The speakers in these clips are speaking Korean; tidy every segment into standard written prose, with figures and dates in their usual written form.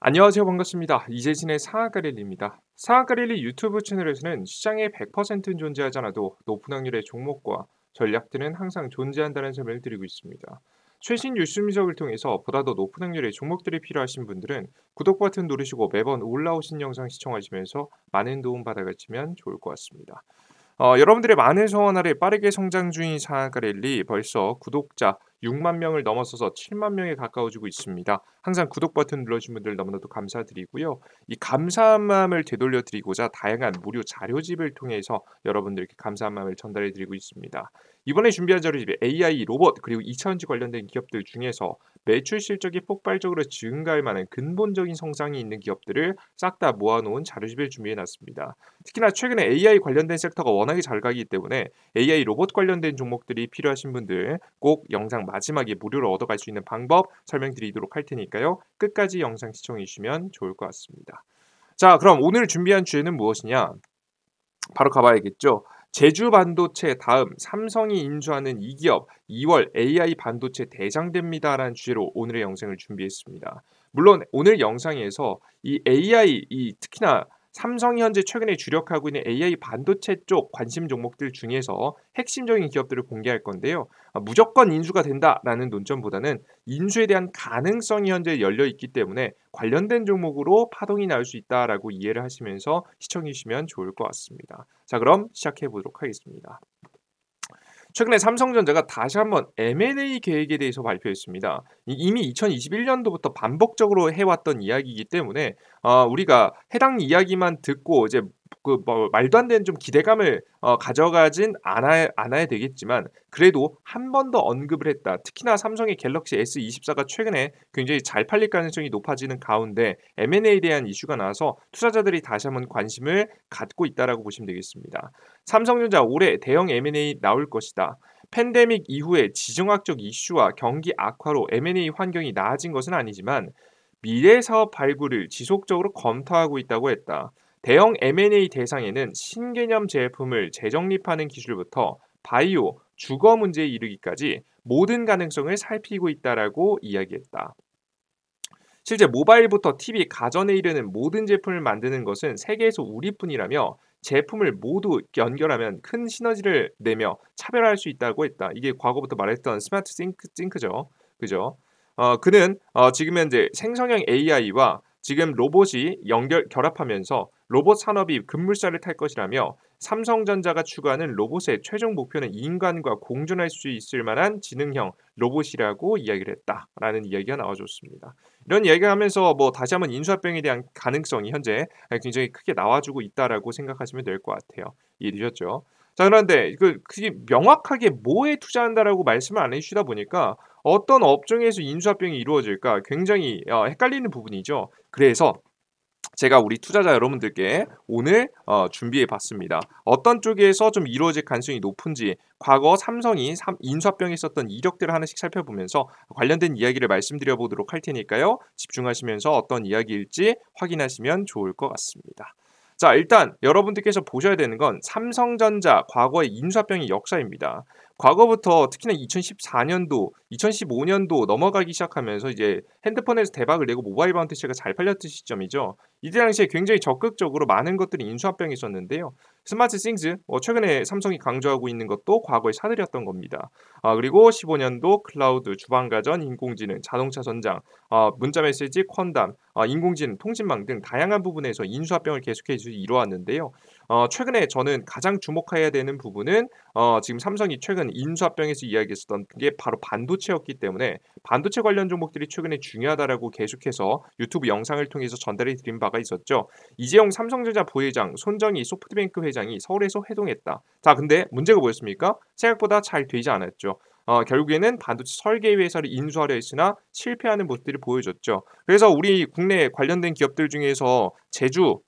안녕하세요. 반갑습니다. 이재진의 상한가릴리입니다. 상한가릴리 유튜브 채널에서는 시장에 100%는 존재하지 않아도 높은 확률의 종목과 전략들은 항상 존재한다는 설명을 드리고 있습니다. 최신 뉴스 분석을 통해서 보다 더 높은 확률의 종목들이 필요하신 분들은 구독 버튼 누르시고 매번 올라오신 영상 시청하시면서 많은 도움 받아가시면 좋을 것 같습니다. 여러분들의 많은 성원 아래 빠르게 성장 중인 상한가랠리 벌써 구독자 6만 명을 넘어서서 7만 명에 가까워지고 있습니다. 항상 구독 버튼 눌러주신 분들 너무나도 감사드리고요. 이 감사한 마음을 되돌려 드리고자 다양한 무료 자료집을 통해서 여러분들께 감사한 마음을 전달해 드리고 있습니다. 이번에 준비한 자료집에 AI, 로봇 그리고 2차전지 관련된 기업들 중에서 매출 실적이 폭발적으로 증가할 만한 근본적인 성장이 있는 기업들을 싹 다 모아놓은 자료집을 준비해 놨습니다. 특히나 최근에 AI 관련된 섹터가 워낙에 잘 가기 때문에 AI 로봇 관련된 종목들이 필요하신 분들 꼭 영상 마지막에 무료로 얻어갈 수 있는 방법 설명드리도록 할 테니까요. 끝까지 영상 시청해 주시면 좋을 것 같습니다. 자, 그럼 오늘 준비한 주제는 무엇이냐? 바로 가봐야겠죠. 제주 반도체 다음 삼성이 인수하는 이 기업 2월 AI 반도체 대장됩니다라는 주제로 오늘의 영상을 준비했습니다. 물론 오늘 영상에서 이 AI 특히나 삼성이 현재 최근에 주력하고 있는 AI 반도체 쪽 관심 종목들 중에서 핵심적인 기업들을 공개할 건데요. 무조건 인수가 된다라는 논점보다는 인수에 대한 가능성이 현재 열려 있기 때문에 관련된 종목으로 파동이 날 수 있다라고 이해를 하시면서 시청해 주시면 좋을 것 같습니다. 자, 그럼 시작해 보도록 하겠습니다. 최근에 삼성전자가 다시 한번 M&A 계획에 대해서 발표했습니다. 이미 2021년도부터 반복적으로 해왔던 이야기이기 때문에 우리가 해당 이야기만 듣고 이제 뭐 말도 안 되는 좀 기대감을 가져가진 않아야 되겠지만 그래도 한 번 더 언급을 했다. 특히나 삼성의 갤럭시 S24가 최근에 굉장히 잘 팔릴 가능성이 높아지는 가운데 M&A에 대한 이슈가 나와서 투자자들이 다시 한번 관심을 갖고 있다라고 보시면 되겠습니다. 삼성전자 올해 대형 M&A 나올 것이다. 팬데믹 이후에 지정학적 이슈와 경기 악화로 M&A 환경이 나아진 것은 아니지만 미래 사업 발굴을 지속적으로 검토하고 있다고 했다. 대형 M&A 대상에는 신개념 제품을 재정립하는 기술부터 바이오, 주거 문제에 이르기까지 모든 가능성을 살피고 있다라고 이야기했다. 실제 모바일부터 TV, 가전에 이르는 모든 제품을 만드는 것은 세계에서 우리뿐이라며 제품을 모두 연결하면 큰 시너지를 내며 차별화할 수 있다고 했다. 이게 과거부터 말했던 스마트 싱크죠. 그죠? 그는 지금 현재 생성형 AI와 지금 로봇이 결합하면서 로봇 산업이 급물살을 탈 것이라며 삼성전자가 추구하는 로봇의 최종 목표는 인간과 공존할 수 있을 만한 지능형 로봇이라고 이야기를 했다라는 이야기가 나와줬습니다. 이런 이야기를 하면서 뭐 다시 한번 인수합병에 대한 가능성이 현재 굉장히 크게 나와주고 있다라고 생각하시면 될 것 같아요. 이해되셨죠? 자, 그런데 그게 명확하게 뭐에 투자한다라고 말씀을 안 해주시다 보니까 어떤 업종에서 인수합병이 이루어질까 굉장히 헷갈리는 부분이죠. 그래서 제가 우리 투자자 여러분들께 오늘 준비해 봤습니다. 어떤 쪽에서 좀 이루어질 가능성이 높은지 과거 삼성이 인수합병에 있었던 이력들을 하나씩 살펴보면서 관련된 이야기를 말씀드려 보도록 할 테니까요. 집중하시면서 어떤 이야기일지 확인하시면 좋을 것 같습니다. 자, 일단 여러분들께서 보셔야 되는 건 삼성전자 과거의 인수합병의 역사입니다. 과거부터 특히나 2014년도, 2015년도 넘어가기 시작하면서 이제 핸드폰에서 대박을 내고 모바일 반도체가 잘 팔렸던 시점이죠. 이때 당시에 굉장히 적극적으로 많은 것들이 인수합병이 있었는데요. 스마트 싱스, 최근에 삼성이 강조하고 있는 것도 과거에 사들였던 겁니다. 그리고 15년도 클라우드, 주방가전, 인공지능, 자동차 전장, 문자메시지, 퀀담, 인공지능, 통신망 등 다양한 부분에서 인수합병을 계속해서 이루어왔는데요. 최근에 저는 가장 주목해야 되는 부분은 지금 삼성이 최근 인수합병에서 이야기했었던 게 바로 반도체였기 때문에 반도체 관련 종목들이 최근에 중요하다라고 계속해서 유튜브 영상을 통해서 전달해 드린 바가 있었죠. 이재용 삼성전자 부회장, 손정희 소프트뱅크 회장이 서울에서 회동했다. 자, 근데 문제가 뭐였습니까? 생각보다 잘 되지 않았죠. 결국에는 반도체 설계 회사를 인수하려 했으나 실패하는 모습들을 보여줬죠. 그래서 우리 국내 관련된 기업들 중에서 제주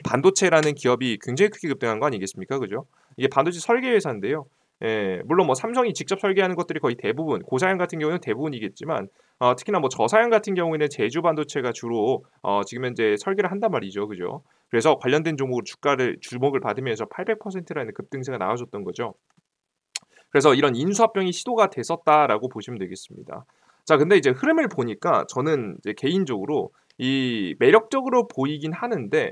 반도체라는 기업이 굉장히 크게 급등한 거 아니겠습니까? 그죠? 이게 반도체 설계 회사인데요. 예, 물론 뭐 삼성이 직접 설계하는 것들이 거의 대부분, 고사양 같은 경우는 대부분이겠지만 특히나 뭐 저사양 같은 경우에는 제주 반도체가 주로 지금 현재 설계를 한단 말이죠. 그죠? 그래서 관련된 종목으로 주가를 주목을 받으면서 800%라는 급등세가 나와줬던 거죠. 그래서 이런 인수합병이 시도가 됐었다라고 보시면 되겠습니다. 자, 근데 이제 흐름을 보니까 저는 이제 개인적으로 이 매력적으로 보이긴 하는데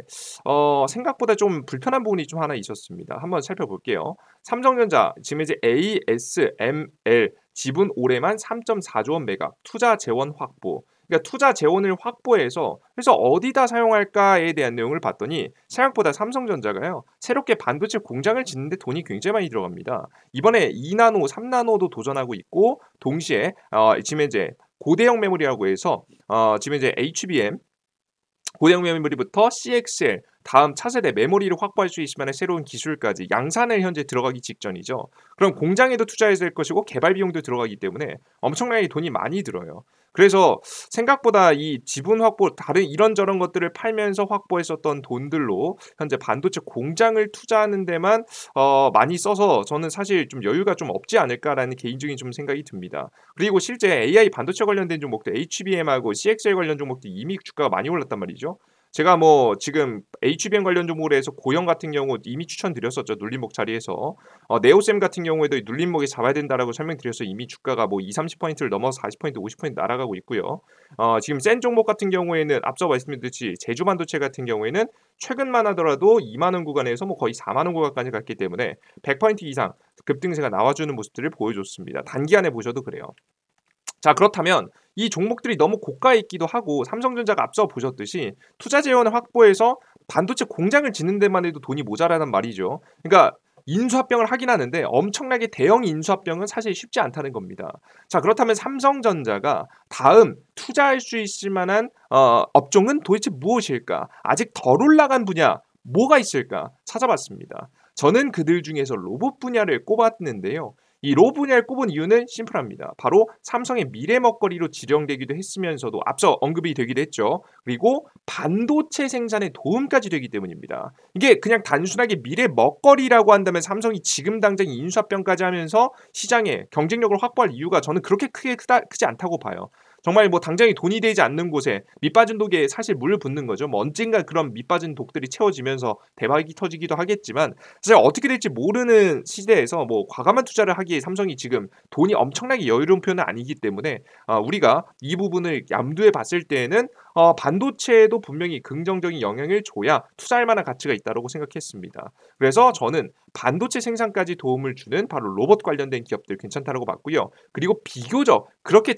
생각보다 좀 불편한 부분이 좀 하나 있었습니다. 한번 살펴볼게요. 삼성전자 지금 이제 ASML 지분 올해만 3.4조 원 매각, 투자 재원 확보. 그러니까 투자 재원을 확보해서 그래서 어디다 사용할까에 대한 내용을 봤더니 생각보다 삼성전자가요. 새롭게 반도체 공장을 짓는데 돈이 굉장히 많이 들어갑니다. 이번에 2나노, 3나노도 도전하고 있고 동시에 지금 이제 고대형 메모리라고 해서 지금 이제 HBM 고대형 메모리부터 CXL 다음 차세대 메모리를 확보할 수 있을 만한 새로운 기술까지 양산을 현재 들어가기 직전이죠. 그럼 공장에도 투자해야 될 것이고 개발 비용도 들어가기 때문에 엄청나게 돈이 많이 들어요. 그래서 생각보다 이 지분 확보 다른 이런저런 것들을 팔면서 확보했었던 돈들로 현재 반도체 공장을 투자하는 데만 많이 써서 저는 사실 좀 여유가 좀 없지 않을까라는 개인적인 좀 생각이 듭니다. 그리고 실제 AI 반도체 관련된 종목들 HBM하고 CXL 관련 종목도 이미 주가가 많이 올랐단 말이죠. 제가 뭐 지금 HBM 관련 종목으로 해서 고영 같은 경우 이미 추천드렸었죠. 눌림목 자리에서. 네오셈 같은 경우에도 눌림목에 잡아야 된다라고 설명드려서 이미 주가가 뭐 20-30%를 넘어서 40%, 50% 날아가고 있고요. 지금 센 종목 같은 경우에는 앞서 말씀드렸듯이 제주반도체 같은 경우에는 최근만 하더라도 2만 원 구간에서 뭐 거의 4만 원 구간까지 갔기 때문에 100% 이상 급등세가 나와주는 모습들을 보여줬습니다. 단기간에 보셔도 그래요. 자, 그렇다면 이 종목들이 너무 고가에 있기도 하고 삼성전자가 앞서 보셨듯이 투자 재원을 확보해서 반도체 공장을 짓는 데만 해도 돈이 모자라단 말이죠. 그러니까 인수합병을 하긴 하는데 엄청나게 대형 인수합병은 사실 쉽지 않다는 겁니다. 자, 그렇다면 삼성전자가 다음 투자할 수 있을 만한 업종은 도대체 무엇일까? 아직 덜 올라간 분야 뭐가 있을까? 찾아봤습니다. 저는 그들 중에서 로봇 분야를 꼽았는데요. 이 로 분야를 꼽은 이유는 심플합니다. 바로 삼성의 미래 먹거리로 지령되기도 했으면서도 앞서 언급이 되기도 했죠. 그리고 반도체 생산에 도움까지 되기 때문입니다. 이게 그냥 단순하게 미래 먹거리라고 한다면 삼성이 지금 당장 인수합병까지 하면서 시장에 경쟁력을 확보할 이유가 저는 그렇게 크지 않다고 봐요. 정말 뭐 당장에 돈이 되지 않는 곳에 밑빠진 독에 사실 물을 붓는 거죠. 뭐 언젠가 그런 밑빠진 독들이 채워지면서 대박이 터지기도 하겠지만 사실 어떻게 될지 모르는 시대에서 뭐 과감한 투자를 하기에 삼성이 지금 돈이 엄청나게 여유로운 편은 아니기 때문에 우리가 이 부분을 염두에 봤을 때에는 반도체에도 분명히 긍정적인 영향을 줘야 투자할 만한 가치가 있다고 생각했습니다. 그래서 저는 반도체 생산까지 도움을 주는 바로 로봇 관련된 기업들 괜찮다라고 봤고요. 그리고 비교적 그렇게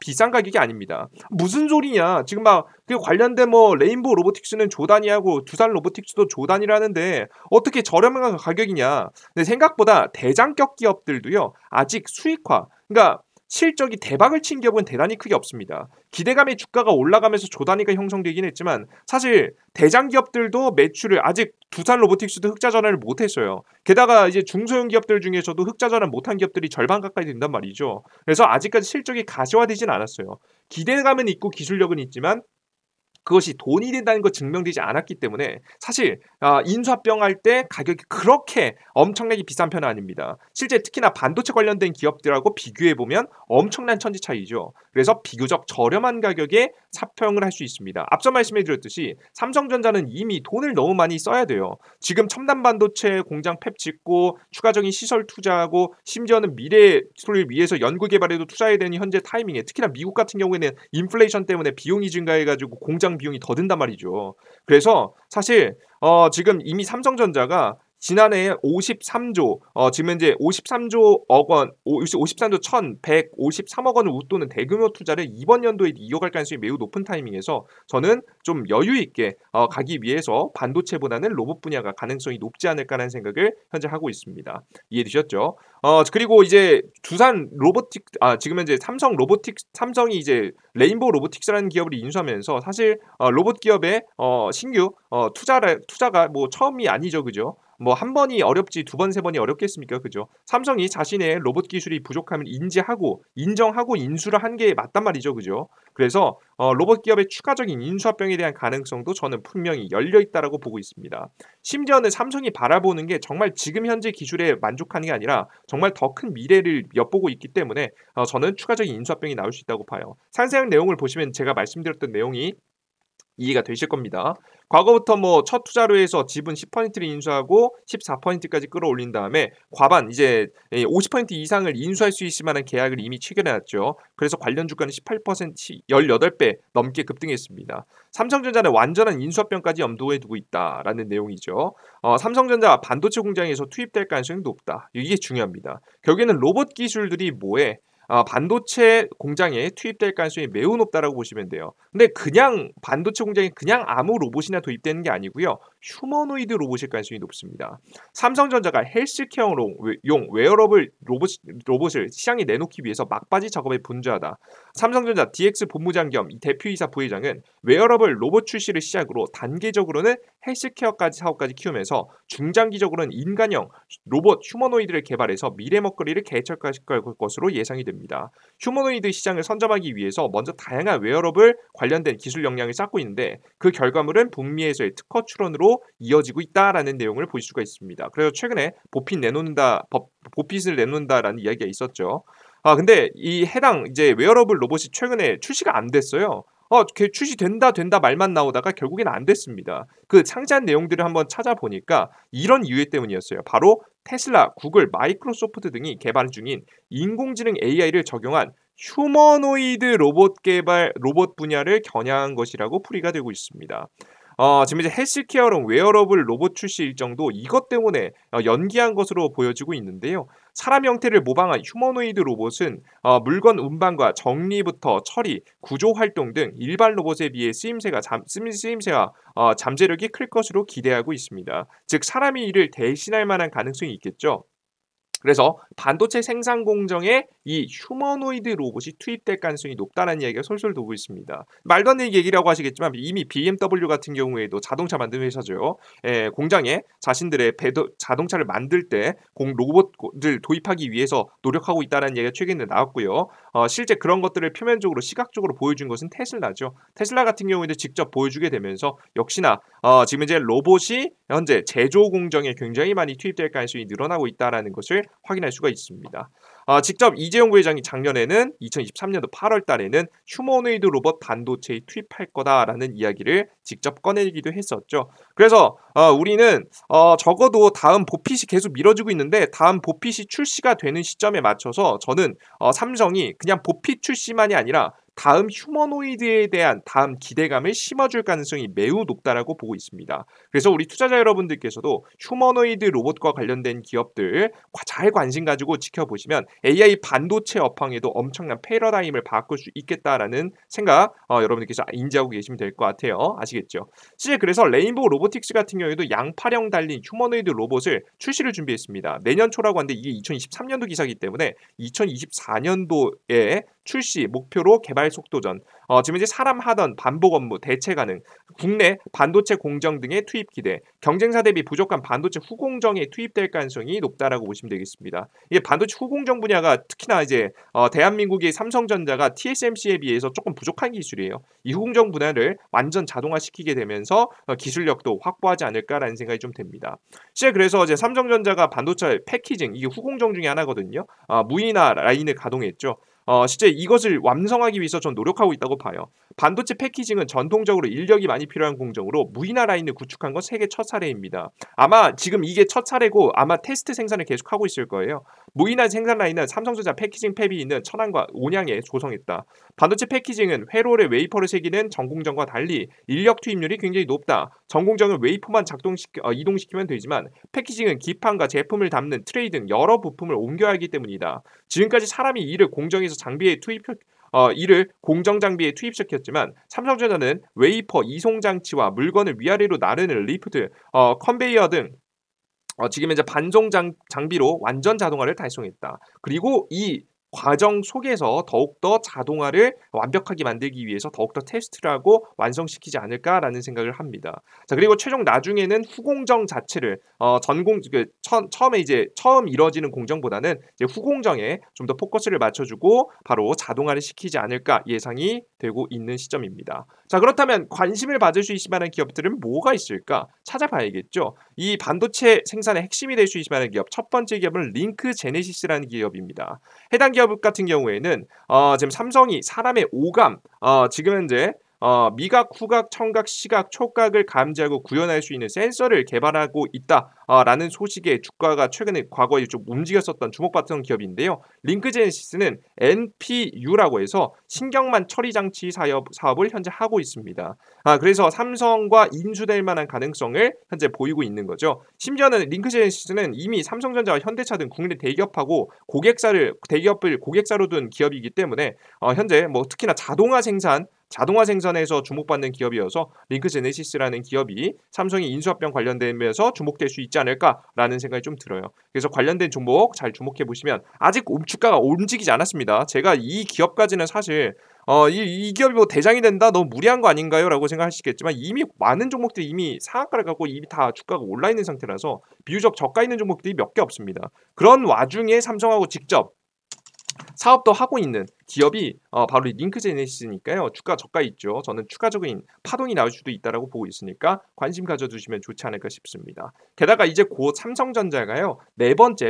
비싼 가격이 아닙니다. 무슨 소리냐? 지금 막 그 관련된 뭐 레인보우 로보틱스는 조단위하고 두산 로보틱스도 조단위라는데 어떻게 저렴한 가격이냐? 근데 생각보다 대장격 기업들도요. 아직 수익화, 그러니까 실적이 대박을 친 기업은 대단히 크게 없습니다. 기대감의 주가가 올라가면서 조단위가 형성되긴 했지만 사실 대장 기업들도 매출을 아직 두산 로보틱스도 흑자 전환을 못했어요. 게다가 이제 중소형 기업들 중에서도 흑자 전환 못한 기업들이 절반 가까이 된단 말이죠. 그래서 아직까지 실적이 가시화되진 않았어요. 기대감은 있고 기술력은 있지만 그것이 돈이 된다는 거 증명되지 않았기 때문에 사실 인수합병할 때 가격이 그렇게 엄청나게 비싼 편은 아닙니다. 실제 특히나 반도체 관련된 기업들하고 비교해보면 엄청난 천지 차이죠. 그래서 비교적 저렴한 가격에 합병을 할 수 있습니다. 앞서 말씀해드렸듯이 삼성전자는 이미 돈을 너무 많이 써야 돼요. 지금 첨단 반도체 공장 팹 짓고 추가적인 시설 투자하고 심지어는 미래를 위해서 연구 개발에도 투자해야 되는 현재 타이밍에 특히나 미국 같은 경우에는 인플레이션 때문에 비용이 증가해가지고 공장 비용이 더 든단 말이죠. 그래서 사실 지금 이미 삼성전자가 지난해 53조, 지금 현재 53조억 원, 53조 1,153억 원을 웃도는 대규모 투자를 이번 연도에 이어갈 가능성이 매우 높은 타이밍에서 저는 좀 여유 있게 가기 위해서 반도체보다는 로봇 분야가 가능성이 높지 않을까라는 생각을 현재 하고 있습니다. 이해되셨죠? 그리고 이제 두산 로보틱, 지금 현재 삼성이 이제 레인보우 로보틱스라는 기업을 인수하면서 사실 로봇 기업의 신규 투자가 뭐 처음이 아니죠, 그죠? 뭐 한 번이 어렵지 두 번, 세 번이 어렵겠습니까? 그죠? 삼성이 자신의 로봇 기술이 부족함을 인지하고 인정하고 인수를 한 게 맞단 말이죠. 그죠? 그래서 로봇 기업의 추가적인 인수합병에 대한 가능성도 저는 분명히 열려 있다라고 보고 있습니다. 심지어는 삼성이 바라보는 게 정말 지금 현재 기술에 만족하는 게 아니라 정말 더 큰 미래를 엿보고 있기 때문에 저는 추가적인 인수합병이 나올 수 있다고 봐요. 상세한 내용을 보시면 제가 말씀드렸던 내용이 이해가 되실 겁니다. 과거부터 뭐 첫 투자로 해서 지분 10%를 인수하고 14%까지 끌어올린 다음에 과반 이제 50% 이상을 인수할 수 있을 만한 계약을 이미 체결해 놨죠. 그래서 관련 주가는 18% 18배 넘게 급등했습니다. 삼성전자는 완전한 인수합병까지 염두에 두고 있다라는 내용이죠. 삼성전자 반도체 공장에서 투입될 가능성이 높다. 이게 중요합니다. 결국에는 로봇 기술들이 뭐에 반도체 공장에 투입될 가능성이 매우 높다라고 보시면 돼요. 근데 그냥 반도체 공장에 그냥 아무 로봇이나 도입되는 게 아니고요. 휴머노이드 로봇일 가능성이 높습니다. 삼성전자가 헬스케어용 웨어러블 로봇을 시장에 내놓기 위해서 막바지 작업에 분주하다. 삼성전자 DX 본부장 겸 대표이사 부회장은 웨어러블 로봇 출시를 시작으로 단계적으로는 헬스케어까지 사업까지 키우면서 중장기적으로는 인간형 로봇 휴머노이드를 개발해서 미래 먹거리를 개척할 것으로 예상이 됩니다. 휴머노이드 시장을 선점하기 위해서 먼저 다양한 웨어러블 관련된 기술 역량을 쌓고 있는데 그 결과물은 북미에서의 특허 출원으로 이어지고 있다라는 내용을 볼 수가 있습니다. 그래서 최근에 보핏을 내놓는다라는 이야기가 있었죠. 근데 이 해당 이제 웨어러블 로봇이 최근에 출시가 안 됐어요. 출시된다 말만 나오다가 결국엔 안 됐습니다. 그 상세한 내용들을 한번 찾아보니까 이런 이유 때문이었어요. 바로 테슬라, 구글, 마이크로소프트 등이 개발 중인 인공지능 AI를 적용한 휴머노이드 로봇 분야를 겨냥한 것이라고 풀이가 되고 있습니다. 지금 이제 헬스케어랑 웨어러블 로봇 출시 일정도 이것 때문에 연기한 것으로 보여지고 있는데요. 사람 형태를 모방한 휴머노이드 로봇은 물건 운반과 정리부터 처리, 구조 활동 등 일반 로봇에 비해 쓰임새가 잠재력이 클 것으로 기대하고 있습니다. 즉 사람이 이를 대신할 만한 가능성이 있겠죠. 그래서 반도체 생산 공정에 이 휴머노이드 로봇이 투입될 가능성이 높다는 이야기가 솔솔 돌고 있습니다. 말도 안 되는 얘기라고 하시겠지만 이미 BMW 같은 경우에도 자동차 만드는 회사죠. 공장에 자신들의 자동차를 만들 때 로봇을 도입하기 위해서 노력하고 있다는 얘기가 최근에 나왔고요. 실제 그런 것들을 표면적으로 시각적으로 보여준 것은 테슬라죠. 테슬라 같은 경우에도 직접 보여주게 되면서 역시나 지금 이제 로봇이 현재 제조 공정에 굉장히 많이 투입될 가능성이 늘어나고 있다는 것을 확인할 수가 있습니다. 직접 이재용 부회장이 작년에는 2023년도 8월 달에는 휴머노이드 로봇 반도체에 투입할 거다라는 이야기를 직접 꺼내기도 했었죠. 그래서 우리는 적어도 다음 보핏이 계속 미뤄지고 있는데 다음 보핏이 출시가 되는 시점에 맞춰서 저는 삼성이 그냥 보핏 출시만이 아니라 다음 휴머노이드에 대한 다음 기대감을 심어줄 가능성이 매우 높다라고 보고 있습니다. 그래서 우리 투자자 여러분들께서도 휴머노이드 로봇과 관련된 기업들 잘 관심 가지고 지켜보시면 AI 반도체 업황에도 엄청난 패러다임을 바꿀 수 있겠다라는 생각 여러분들께서 인지하고 계시면 될 것 같아요. 아시겠죠? 실제 그래서 레인보우 로보틱스 같은 경우에도 양파령 달린 휴머노이드 로봇을 출시를 준비했습니다. 내년 초라고 하는데 이게 2023년도 기사이기 때문에 2024년도에 출시 목표로 개발 속도전. 지금 이제 사람 하던 반복 업무 대체 가능. 국내 반도체 공정 등의 투입 기대. 경쟁사 대비 부족한 반도체 후공정에 투입될 가능성이 높다라고 보시면 되겠습니다. 이게 반도체 후공정 분야가 특히나 이제 대한민국의 삼성전자가 TSMC에 비해서 조금 부족한 기술이에요. 이 후공정 분야를 완전 자동화시키게 되면서 기술력도 확보하지 않을까라는 생각이 좀 됩니다. 실제 그래서 이제 삼성전자가 반도체 패키징 이게 후공정 중에 하나거든요. 무인화 라인을 가동했죠. 실제 이것을 완성하기 위해서 전 노력하고 있다고 봐요. 반도체 패키징은 전통적으로 인력이 많이 필요한 공정으로 무인화 라인을 구축한 건 세계 첫 사례입니다. 아마 지금 이게 첫 사례고 아마 테스트 생산을 계속하고 있을 거예요. 무인화 생산 라인은 삼성전자 패키징 팹이 있는 천안과 온양에 조성했다. 반도체 패키징은 회로에 웨이퍼를 새기는 전공정과 달리 인력 투입률이 굉장히 높다. 전공정은 웨이퍼만 이동시키면 되지만 패키징은 기판과 제품을 담는 트레이 등 여러 부품을 옮겨야 하기 때문이다. 지금까지 사람이 이를 공정에서 이를 공정 장비에 투입시켰지만 삼성전자는 웨이퍼 이송 장치와 물건을 위아래로 나르는 리프트, 컨베이어 등 지금 이제 반송 장비로 완전 자동화를 달성했다. 그리고 이 과정 속에서 더욱더 자동화를 완벽하게 만들기 위해서 더욱더 테스트를 하고 완성시키지 않을까라는 생각을 합니다. 자, 그리고 최종 나중에는 후공정 자체를 처음 이루어지는 공정보다는 이제 후공정에 좀 더 포커스를 맞춰주고 바로 자동화를 시키지 않을까 예상이 되고 있는 시점입니다. 자, 그렇다면 관심을 받을 수 있을 만한 기업들은 뭐가 있을까 찾아봐야겠죠. 이 반도체 생산의 핵심이 될 수 있을 만한 기업 첫 번째 기업은 링크 제네시스라는 기업입니다. 해당 기업 같은 경우에는 지금 삼성이 사람의 오감 지금 현재 미각, 후각, 청각, 시각, 촉각을 감지하고 구현할 수 있는 센서를 개발하고 있다라는 소식에 주가가 최근에 과거에 좀 움직였었던 주목받던 기업인데요. 링크제네시스는 NPU라고 해서 신경만 처리 장치 사업을 현재 하고 있습니다. 그래서 삼성과 인수될 만한 가능성을 현재 보이고 있는 거죠. 심지어는 링크제네시스는 이미 삼성전자와 현대차 등 국내 대기업을 고객사로 둔 기업이기 때문에 현재 뭐 특히나 자동화 생산에서 주목받는 기업이어서 링크제네시스라는 기업이 삼성의 인수합병 관련되면서 주목될 수 있지 않을까라는 생각이 좀 들어요. 그래서 관련된 종목 잘 주목해 보시면 아직 주가가 움직이지 않았습니다. 제가 이 기업까지는 사실 이 기업이 뭐 대장이 된다 너무 무리한 거 아닌가요? 라고 생각하시겠지만 이미 많은 종목들이 이미 상한가를 갖고 이미 다 주가가 올라 있는 상태라서 비교적 저가 있는 종목들이 몇 개 없습니다. 그런 와중에 삼성하고 직접 사업도 하고 있는 기업이 바로 이 링크제네시스니까요. 주가 저가 있죠. 저는 추가적인 파동이 나올 수도 있다라고 보고 있으니까 관심 가져두시면 좋지 않을까 싶습니다. 게다가 이제 곧 삼성전자가요.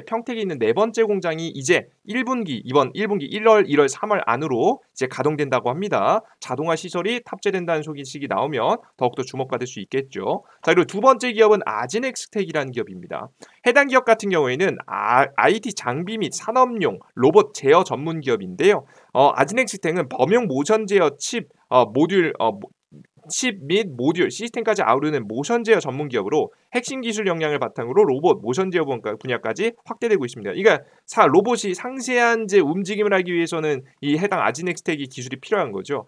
평택에 있는 네 번째 공장이 이제 이번 1분기 1월, 2월, 3월 안으로 이제 가동된다고 합니다. 자동화 시설이 탑재된다는 소식이 나오면 더욱더 주목받을 수 있겠죠. 자, 그리고 두 번째 기업은 아진엑스텍이라는 기업입니다. 해당 기업 같은 경우에는 IT 장비 및 산업용 로봇 제어 전문 기업인데요. 아진엑스텍은 범용 모션 제어 칩 및 모듈 시스템까지 아우르는 모션 제어 전문 기업으로 핵심 기술 역량을 바탕으로 로봇 모션 제어 분야까지 확대되고 있습니다. 그러니까 로봇이 상세한 움직임을 하기 위해서는 이 해당 아진엑스텍이 기술이 필요한 거죠.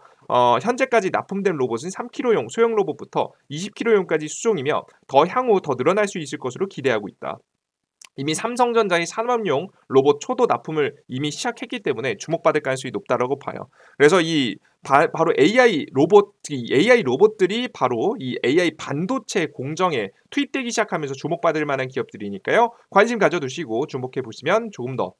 현재까지 납품된 로봇은 3kg용 소형 로봇부터 20kg용까지 수종이며 향후 더 늘어날 수 있을 것으로 기대하고 있다. 이미 삼성전자의 산업용 로봇 초도 납품을 이미 시작했기 때문에 주목받을 가능성이 높다라고 봐요. 그래서 바로 AI 로봇들이 바로 이 AI 반도체 공정에 투입되기 시작하면서 주목받을 만한 기업들이니까요. 관심 가져두시고 주목해 보시면 조금 더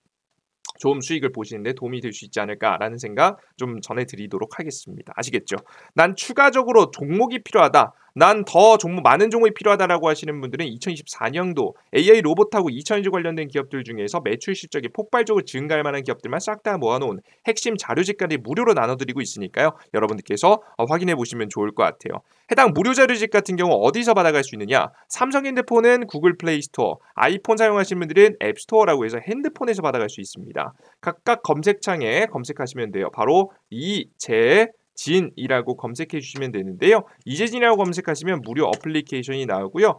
좋은 수익을 보시는데 도움이 될 수 있지 않을까라는 생각 좀 전해드리도록 하겠습니다. 아시겠죠? 난 추가적으로 종목이 필요하다. 난 더 많은 종목이 필요하다라고 하시는 분들은 2024년도 AI 로봇하고 2차전지 관련된 기업들 중에서 매출 실적이 폭발적으로 증가할 만한 기업들만 싹 다 모아놓은 핵심 자료집까지 무료로 나눠드리고 있으니까요. 여러분들께서 확인해 보시면 좋을 것 같아요. 해당 무료 자료집 같은 경우 어디서 받아갈 수 있느냐? 삼성 핸드폰은 구글 플레이 스토어, 아이폰 사용하시는 분들은 앱 스토어라고 해서 핸드폰에서 받아갈 수 있습니다. 각각 검색창에 검색하시면 돼요. 바로 이재진이라고 검색해 주시면 되는데요. 이재진이라고 검색하시면 무료 어플리케이션이 나오고요.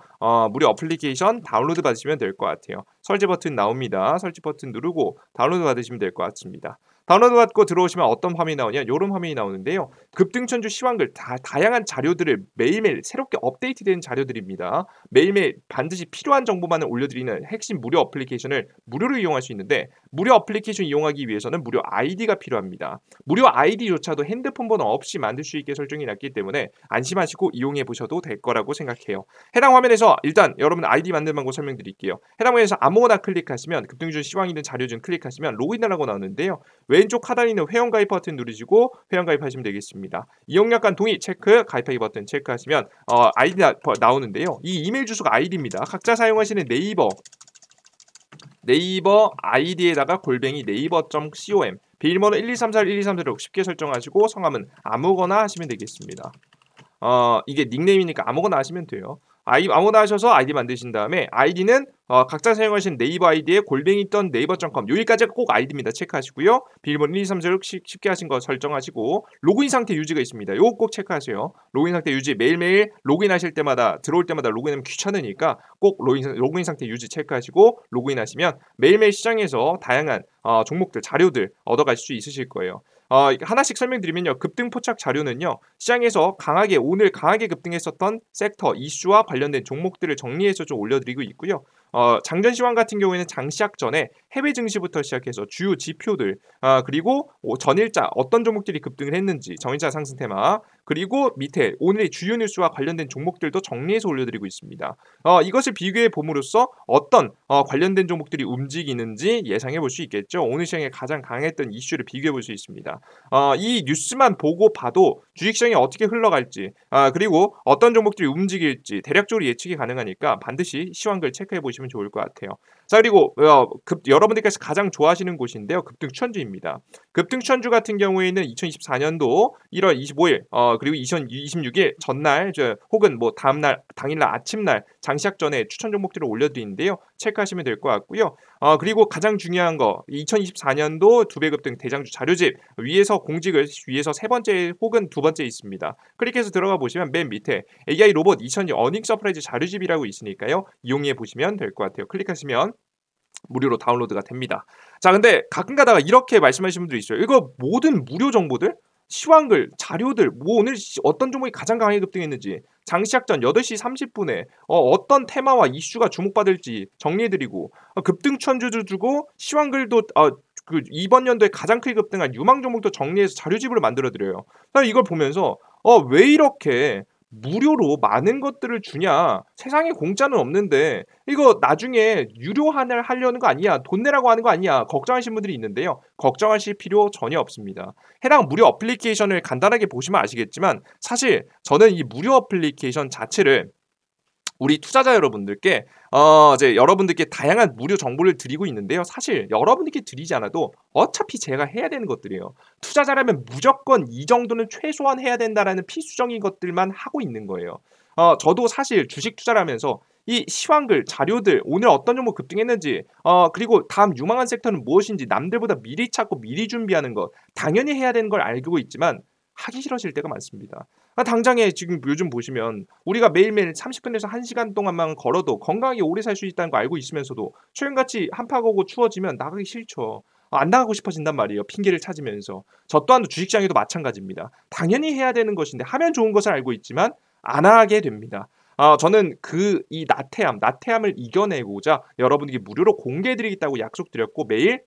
무료 어플리케이션 다운로드 받으시면 될 것 같아요. 설치 버튼 나옵니다. 설치 버튼 누르고 다운로드 받으시면 될 것 같습니다. 다운로드 받고 들어오시면 어떤 화면이 나오냐? 이런 화면이 나오는데요. 급등천주 시황글 다양한 자료들을 매일매일 새롭게 업데이트된 자료들입니다. 매일매일 반드시 필요한 정보만을 올려드리는 핵심 무료 어플리케이션을 무료로 이용할 수 있는데 무료 어플리케이션 이용하기 위해서는 무료 아이디가 필요합니다. 무료 아이디조차도 핸드폰 번호 없이 만들 수 있게 설정이 났기 때문에 안심하시고 이용해 보셔도 될 거라고 생각해요. 해당 화면에서 일단 여러분 아이디 만드는 방법 설명드릴게요. 해당 화면에서 아무거나 클릭하시면 급등주 시황 있는 자료 중 클릭하시면 로그인하라고 나오는데요. 왼쪽 하단에 있는 회원가입 버튼 누르시고 회원가입하시면 되겠습니다. 이용약관 동의 체크, 가입하기 버튼 체크하시면 아이디 나오는데요. 이 이메일 주소가 아이디입니다. 각자 사용하시는 네이버 아이디에다가 네이버.com 비밀번호 123412346 쉽게 설정하시고 성함은 아무거나 하시면 되겠습니다. 이게 닉네임이니까 아무거나 하시면 돼요. 아무거나 하셔서 아이디 만드신 다음에 아이디는 각자 사용하시는 네이버 아이디에 네이버.com 여기까지가 꼭 아이디입니다. 체크하시고요. 비밀번호 12346 쉽게 하신 거 설정하시고 로그인 상태 유지가 있습니다. 요거 꼭 체크하세요. 로그인 상태 유지 매일매일 로그인하실 때마다 들어올 때마다 로그인하면 귀찮으니까 꼭 로그인 상태 유지 체크하시고 로그인하시면 매일매일 시장에서 다양한 종목들 자료들 얻어가실 수 있으실 거예요. 하나씩 설명드리면요. 급등 포착 자료는요. 시장에서 오늘 강하게 급등했었던 섹터, 이슈와 관련된 종목들을 정리해서 좀 올려드리고 있고요. 장전 시황 같은 경우에는 장 시작 전에 해외 증시부터 시작해서 주요 지표들 그리고 전일자 어떤 종목들이 급등을 했는지 전일자 상승 테마 그리고 밑에 오늘의 주요 뉴스와 관련된 종목들도 정리해서 올려드리고 있습니다. 이것을 비교해 봄으로써 어떤 관련된 종목들이 움직이는지 예상해 볼 수 있겠죠. 오늘 시장에 가장 강했던 이슈를 비교해 볼 수 있습니다. 이 뉴스만 보고 봐도 주식시장이 어떻게 흘러갈지 그리고 어떤 종목들이 움직일지 대략적으로 예측이 가능하니까 반드시 시황글 체크해 보시면 좋을 것 같아요. 자 그리고 여러분들께서 가장 좋아하시는 곳인데요. 급등주천주입니다. 급등주천주 같은 경우에는 2024년도 1월 25일 그리고 2026일 전날 혹은 뭐 다음날 당일날 아침날 장시작 전에 추천 종목들을 올려드리는데요. 체크하시면 될 것 같고요. 그리고 가장 중요한 거 2024년도 두 배 급등 대장주 자료집 위에서 공직을 위에서 세 번째 혹은 두 번째 있습니다. 클릭해서 들어가 보시면 맨 밑에 AI 로봇 2000년 어닝 서프라이즈 자료집이라고 있으니까요. 이용해 보시면 될 것 같아요. 클릭하시면 무료로 다운로드가 됩니다. 자, 근데 가끔 가다가 이렇게 말씀하시는 분들이 있어요. 이거 모든 무료 정보들, 시황글, 자료들, 뭐 오늘 어떤 종목이 가장 강하게 급등했는지, 장시작 전 8시 30분에 어떤 테마와 이슈가 주목받을지 정리해드리고, 급등 천주도 주고, 시황글도 이번 연도에 가장 크게 급등한 유망 종목도 정리해서 자료집으로 만들어드려요. 이걸 보면서 왜 이렇게 무료로 많은 것들을 주냐? 세상에 공짜는 없는데 이거 나중에 유료화를 하려는 거 아니야? 돈 내라고 하는 거 아니야? 걱정하시는 분들이 있는데요. 걱정하실 필요 전혀 없습니다. 해당 무료 어플리케이션을 간단하게 보시면 아시겠지만 사실 저는 이 무료 어플리케이션 자체를 우리 투자자 여러분들께 이제 여러분들께 다양한 무료 정보를 드리고 있는데요. 사실 여러분들께 드리지 않아도 어차피 제가 해야 되는 것들이에요. 투자자라면 무조건 이 정도는 최소한 해야 된다라는 필수적인 것들만 하고 있는 거예요. 저도 사실 주식 투자를 하면서 이 시황글, 자료들, 오늘 어떤 종목 급등했는지, 그리고 다음 유망한 섹터는 무엇인지 남들보다 미리 찾고 미리 준비하는 것, 당연히 해야 되는 걸 알고 있지만 하기 싫어질 때가 많습니다. 당장에 지금 요즘 보시면 우리가 매일매일 30분에서 1시간 동안만 걸어도 건강하게 오래 살 수 있다는 거 알고 있으면서도 최근같이 한파가 오고 추워지면 나가기 싫죠. 안 나가고 싶어진단 말이에요. 핑계를 찾으면서. 저 또한 주식시장에도 마찬가지입니다. 당연히 해야 되는 것인데 하면 좋은 것을 알고 있지만 안 하게 됩니다. 저는 이 나태함을 이겨내고자 여러분에게 무료로 공개해드리겠다고 약속드렸고 매일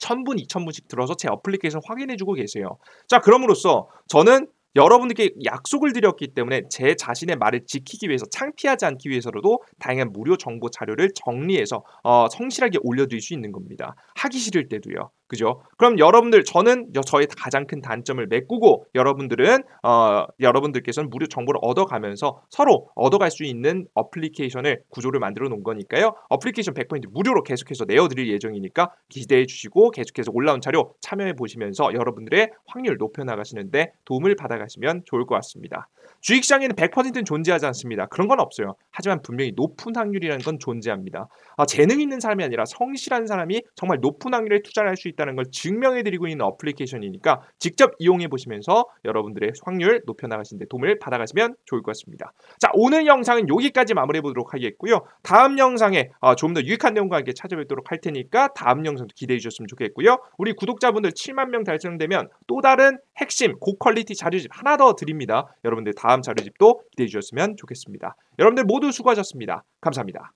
1000분, 2000분씩 들어서 제 어플리케이션 확인해주고 계세요. 자, 그럼으로써 저는 여러분들께 약속을 드렸기 때문에 제 자신의 말을 지키기 위해서 창피하지 않기 위해서라도 다양한 무료 정보 자료를 정리해서 성실하게 올려드릴 수 있는 겁니다. 하기 싫을 때도요. 그죠? 그럼 저는 저의 가장 큰 단점을 메꾸고 여러분들께서는 무료 정보를 얻어가면서 서로 얻어갈 수 있는 어플리케이션을 구조를 만들어 놓은 거니까요. 어플리케이션 100% 무료로 계속해서 내어드릴 예정이니까 기대해 주시고 계속해서 올라온 자료 참여해 보시면서 여러분들의 확률 높여나가시는데 도움을 받아가시면 좋을 것 같습니다. 주식시장에는 100%는 존재하지 않습니다. 그런 건 없어요. 하지만 분명히 높은 확률이라는 건 존재합니다. 재능 있는 사람이 아니라 성실한 사람이 정말 높은 확률에 투자를 할 수 있다는 걸 증명해드리고 있는 어플리케이션이니까 직접 이용해 보시면서 여러분들의 확률 높여나가시는데 도움을 받아가시면 좋을 것 같습니다. 자, 오늘 영상은 여기까지 마무리해 보도록 하겠고요. 다음 영상에 좀 더 유익한 내용과 함께 찾아뵙도록 할 테니까 다음 영상도 기대해 주셨으면 좋겠고요. 우리 구독자분들 7만 명 달성되면 또 다른 핵심 고퀄리티 자료집 하나 더 드립니다. 여러분들 다음 자료집도 기대해 주셨으면 좋겠습니다. 여러분들 모두 수고하셨습니다. 감사합니다.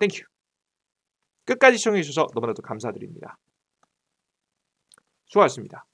땡큐. 끝까지 시청해 주셔서 너무나도 감사드립니다. 수고하셨습니다.